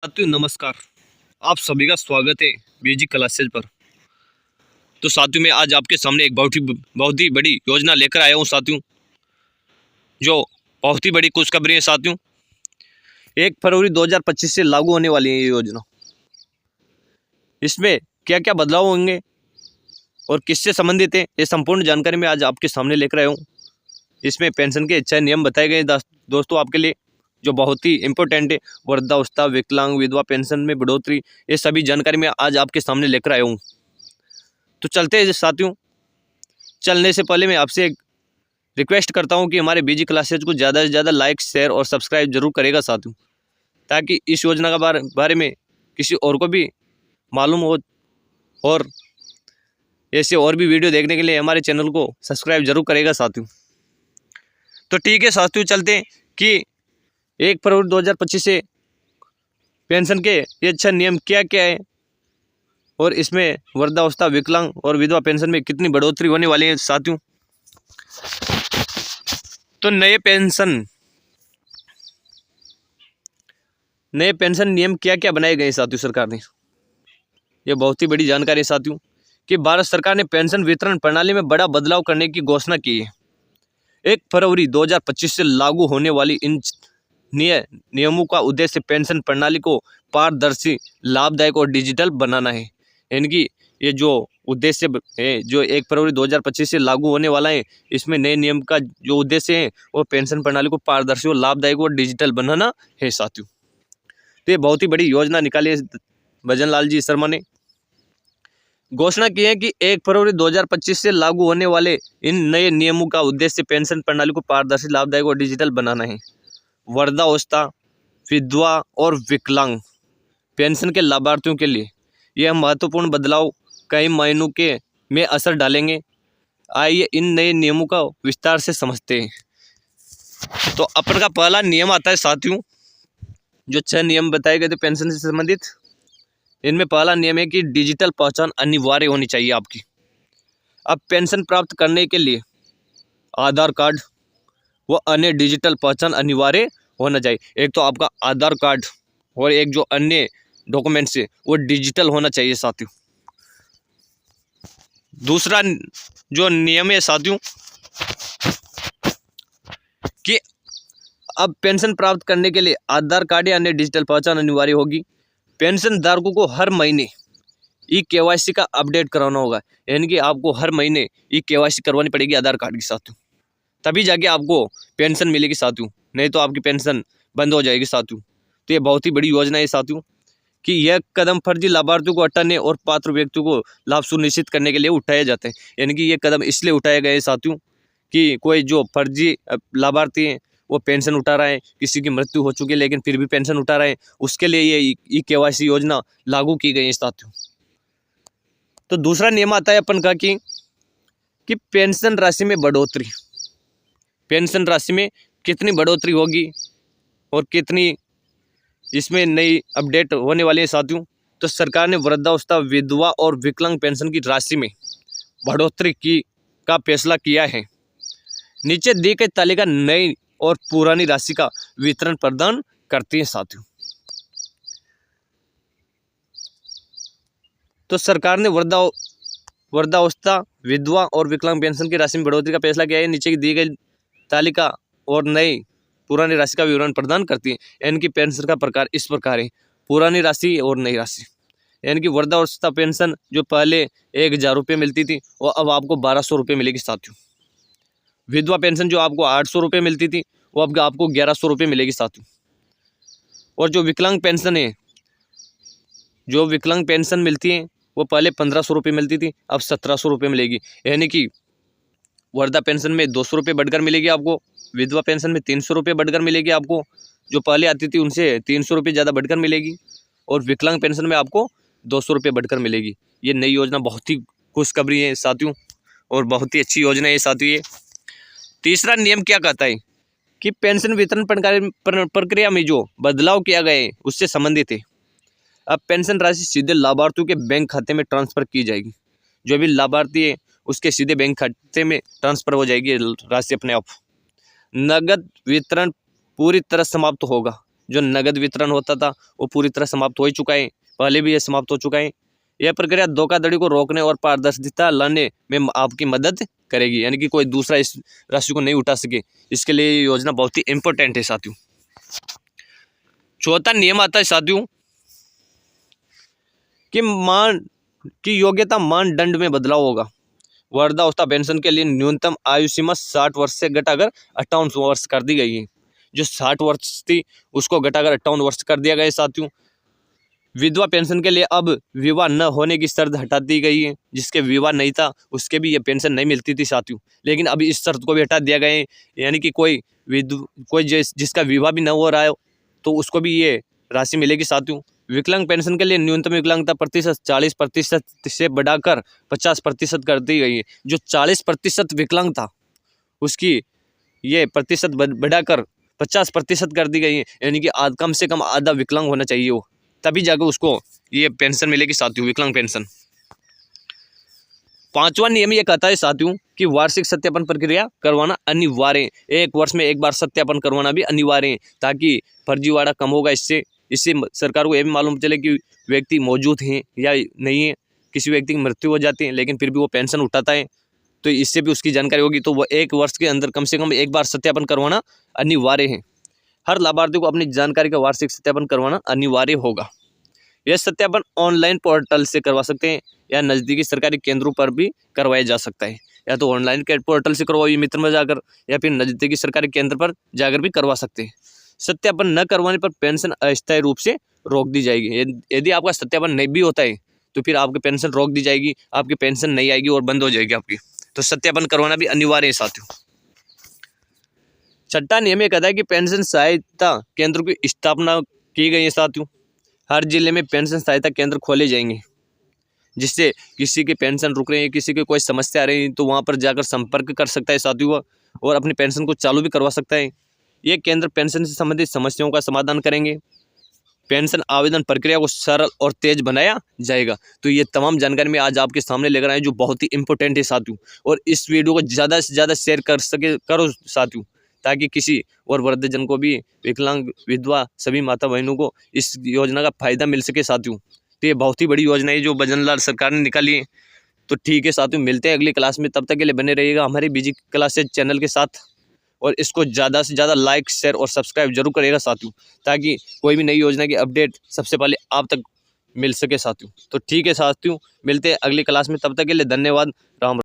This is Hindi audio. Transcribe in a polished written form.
साथियों नमस्कार। आप सभी का स्वागत है बीजी क्लासेज पर। तो साथियों मैं आज आपके सामने एक बहुत ही बड़ी योजना लेकर आया हूं साथियों, जो बहुत ही बड़ी खुशखबरी है साथियों। 1 फरवरी 2025 से लागू होने वाली है ये योजना। इसमें क्या क्या बदलाव होंगे और किससे संबंधित है, ये संपूर्ण जानकारी मैं आज आपके सामने लेकर आया हूँ। इसमें पेंशन के अच्छे नियम बताए गए दोस्तों आपके लिए, जो बहुत ही इंपॉर्टेंट है। वृद्धावस्था, विकलांग, विधवा पेंशन में बढ़ोतरी, ये सभी जानकारी मैं आज आपके सामने लेकर आया हूँ। तो चलते हैं साथियों। चलने से पहले मैं आपसे एक रिक्वेस्ट करता हूं कि हमारे बीजी क्लासेज को ज़्यादा से ज़्यादा लाइक, शेयर और सब्सक्राइब जरूर करेगा साथियों, ताकि इस योजना का बारे में किसी और को भी मालूम हो। और ऐसे और भी वीडियो देखने के लिए हमारे चैनल को सब्सक्राइब जरूर करेगा साथियों। तो ठीक है साथियों, चलते हैं कि 1 फरवरी 2025 से पेंशन के ये अच्छा नियम क्या क्या है और इसमें वृद्धावस्था, विकलांग और विधवा पेंशन में कितनी बढ़ोतरी होने वाली है साथियों। तो नए पेंशन नियम क्या क्या बनाए गए साथियों सरकार ने, ये बहुत ही बड़ी जानकारी है साथियों कि भारत सरकार ने पेंशन वितरण प्रणाली में बड़ा बदलाव करने की घोषणा की है। 1 फरवरी 2025 से लागू होने वाली इन नियमों का उद्देश्य पेंशन प्रणाली को पारदर्शी, लाभदायक और डिजिटल बनाना है। यानी कि ये जो उद्देश्य है जो 1 फरवरी 2025 से लागू होने वाला है, इसमें नए नियम का जो उद्देश्य है वो पेंशन प्रणाली को पारदर्शी और लाभदायक और डिजिटल बनाना है साथियों। तो ये बहुत ही बड़ी योजना निकाली है भजन लाल जी शर्मा ने। घोषणा की है कि 1 फरवरी 2025 से लागू होने वाले इन नए नियमों का उद्देश्य पेंशन प्रणाली को पारदर्शी, लाभदायक और डिजिटल बनाना है। वृद्धावस्था, विधवा और विकलांग पेंशन के लाभार्थियों के लिए यह महत्वपूर्ण बदलाव कई महीनों के में असर डालेंगे। आइए इन नए नियमों का विस्तार से समझते हैं। तो अपन का पहला नियम आता है साथियों, जो 6 नियम बताए गए थे पेंशन से संबंधित। इनमें पहला नियम है कि डिजिटल पहचान अनिवार्य होनी चाहिए आपकी। अब पेंशन प्राप्त करने के लिए आधार कार्ड व अन्य डिजिटल पहचान अनिवार्य होना चाहिए। एक तो आपका आधार कार्ड और एक जो अन्य डॉक्यूमेंट्स है वो डिजिटल होना चाहिए साथियों। दूसरा जो नियम है साथियों कि अब पेंशन प्राप्त करने के लिए आधार कार्ड या अन्य डिजिटल पहचान अनिवार्य होगी। पेंशन धारकों को हर महीने KYC का अपडेट कराना होगा। यानी कि आपको हर महीने KYC करवानी पड़ेगी आधार कार्ड के साथियों, तभी जाके आपको पेंशन मिलेगी साथियों, नहीं तो आपकी पेंशन बंद हो जाएगी साथियों। तो ये बहुत ही बड़ी योजना है साथियों कि यह कदम फर्जी लाभार्थियों को हटाने और पात्र व्यक्तियों को लाभ सुनिश्चित करने के लिए उठाया जाता है। यानी कि ये कदम इसलिए उठाए गए साथियों कि कोई जो फर्जी लाभार्थी हैं वो पेंशन उठा रहा है, किसी की मृत्यु हो चुकी है लेकिन फिर भी पेंशन उठा रहे हैं, उसके लिए ये KYC योजना लागू की गई है साथियों। तो दूसरा नियम आता है अपन का कि पेंशन राशि में बढ़ोतरी। पेंशन राशि में कितनी बढ़ोतरी होगी और कितनी इसमें नई अपडेट होने वाली है साथियों। तो सरकार ने वृद्धावस्था, विधवा और विकलांग पेंशन की राशि में बढ़ोतरी का फैसला किया है। नीचे दी गई तालिका नई और पुरानी राशि का वितरण प्रदान करती है साथियों। तो सरकार ने वृद्धावस्था, विधवा और विकलांग पेंशन की राशि में बढ़ोतरी का फैसला किया है। नीचे दी गई तालिका और नई पुरानी राशि का विवरण प्रदान करती है। इनकी पेंशन का प्रकार इस प्रकार है, पुरानी राशि और नई राशि। यानी कि वृद्धावस्था पेंशन जो पहले 1000 रुपये मिलती थी वो अब आपको 1200 रुपये मिलेगी साथियों। विधवा पेंशन जो आपको 800 रुपये मिलती थी वो अब आपको 1100 रुपये मिलेगी साथियों। और जो विकलांग पेंशन है, जो विकलांग पेंशन मिलती है वो पहले 1500 रुपये मिलती थी, अब 1700 रुपये मिलेगी। यानी कि वृद्धा पेंशन में 200 रुपये बढ़कर मिलेगी आपको, विधवा पेंशन में 300 रुपये बढ़कर मिलेगी आपको, जो पहले आती थी उनसे 300 रुपये ज़्यादा बढ़कर मिलेगी, और विकलांग पेंशन में आपको 200 रुपये बढ़कर मिलेगी। ये नई योजना बहुत ही खुशखबरी है साथियों और बहुत ही अच्छी योजना है साथियों ये। तीसरा नियम क्या कहता है कि पेंशन वितरण प्रक्रिया में जो बदलाव किया गया है उससे संबंधित है। अब पेंशन राशि सीधे लाभार्थियों के बैंक खाते में ट्रांसफर की जाएगी। जो भी लाभार्थी है उसके सीधे बैंक खाते में ट्रांसफर हो जाएगी राशि अपने आप। नगद वितरण पूरी तरह समाप्त होगा। जो नगद वितरण होता था वो पूरी तरह समाप्त हो ही चुका है, पहले भी ये समाप्त हो चुका है। यह प्रक्रिया धोखाधड़ी को रोकने और पारदर्शिता लाने में आपकी मदद करेगी, यानी कि कोई दूसरा इस राशि को नहीं उठा सके। इसके लिए ये योजना बहुत ही इंपॉर्टेंट है साथियों। चौथा नियम आता है साथियों कि योग्यता मानदंड में बदलाव होगा। वृद्धावस्था पेंशन के लिए न्यूनतम आयु सीमा 60 वर्ष से घटाकर 58 वर्ष कर दी गई है। जो 60 वर्ष थी उसको घटाकर 58 वर्ष कर दिया गया है साथियों। विधवा पेंशन के लिए अब विवाह न होने की शर्त हटा दी गई है। जिसके विवाह नहीं था उसके भी ये पेंशन नहीं मिलती थी साथियों, लेकिन अभी इस शर्त को भी हटा दिया गया है। यानी कि कोई जिसका विवाह भी न हो रहा है तो उसको भी ये राशि मिलेगी साथियों। विकलांग पेंशन के लिए न्यूनतम विकलांगता प्रतिशत 40% से बढ़ाकर 50% कर दी गई है। जो 40% विकलांग था उसकी ये प्रतिशत बढ़ाकर 50% कर दी गई है, यानी कि कम से कम आधा विकलांग होना चाहिए वो, तभी जाकर उसको ये पेंशन मिलेगी साथियों, विकलांग पेंशन। पांचवा नियम ये कहता है साथियों कि वार्षिक सत्यापन प्रक्रिया करवाना अनिवार्य है। 1 वर्ष में एक बार सत्यापन करवाना भी अनिवार्य है, ताकि फर्जीवाड़ा कम होगा। इससे सरकार को यह भी मालूम चले कि व्यक्ति मौजूद हैं या नहीं है। किसी व्यक्ति की मृत्यु हो जाती है लेकिन फिर भी वो पेंशन उठाता है, तो इससे भी उसकी जानकारी होगी। तो वो 1 वर्ष के अंदर कम से कम एक बार सत्यापन करवाना अनिवार्य है। हर लाभार्थी को अपनी जानकारी का वार्षिक सत्यापन करवाना अनिवार्य होगा। यह सत्यापन ऑनलाइन पोर्टल से करवा सकते हैं या नज़दीकी सरकारी केंद्रों पर भी करवाया जा सकता है। या तो ऑनलाइन के पोर्टल से करवाइए मित्र में जाकर, या फिर नज़दीकी सरकारी केंद्र पर जाकर भी करवा सकते हैं। सत्यापन न करवाने पर पेंशन अस्थायी रूप से रोक दी जाएगी। यदि आपका सत्यापन नहीं भी होता है तो फिर आपकी पेंशन रोक दी जाएगी, आपकी पेंशन नहीं आएगी और बंद हो जाएगी आपकी। तो सत्यापन करवाना भी अनिवार्य है साथियों। छठा नियम यह कहता है कि पेंशन सहायता केंद्र की स्थापना की गई है साथियों। हर जिले में पेंशन सहायता केंद्र खोले जाएंगे, जिससे किसी की पेंशन रुक रही है, किसी की कोई समस्या आ रही है तो वहां पर जाकर संपर्क कर सकता है साथियों और अपनी पेंशन को चालू भी करवा सकता है। ये केंद्र पेंशन से संबंधित समस्याओं का समाधान करेंगे। पेंशन आवेदन प्रक्रिया को सरल और तेज बनाया जाएगा। तो ये तमाम जानकारी मैं आज आपके सामने लेकर आया जो बहुत ही इंपॉर्टेंट है साथियों। और इस वीडियो को ज़्यादा से ज़्यादा शेयर करो साथियों, ताकि किसी और वृद्धजन को भी, विकलांग, विधवा, सभी माता बहनों को इस योजना का फायदा मिल सके साथियों। तो ये बहुत ही बड़ी योजना है जो भजनलाल सरकार ने निकाली है। तो ठीक है साथियों, मिलते हैं अगली क्लास में। तब तक के लिए बने रहिएगा हमारी बीजी क्लासेज चैनल के साथ, और इसको ज़्यादा से ज़्यादा लाइक, शेयर और सब्सक्राइब जरूर करिएगा साथियों, ताकि कोई भी नई योजना की अपडेट सबसे पहले आप तक मिल सके साथियों। तो ठीक है साथियों, मिलते हैं अगली क्लास में। तब तक के लिए धन्यवाद। राम।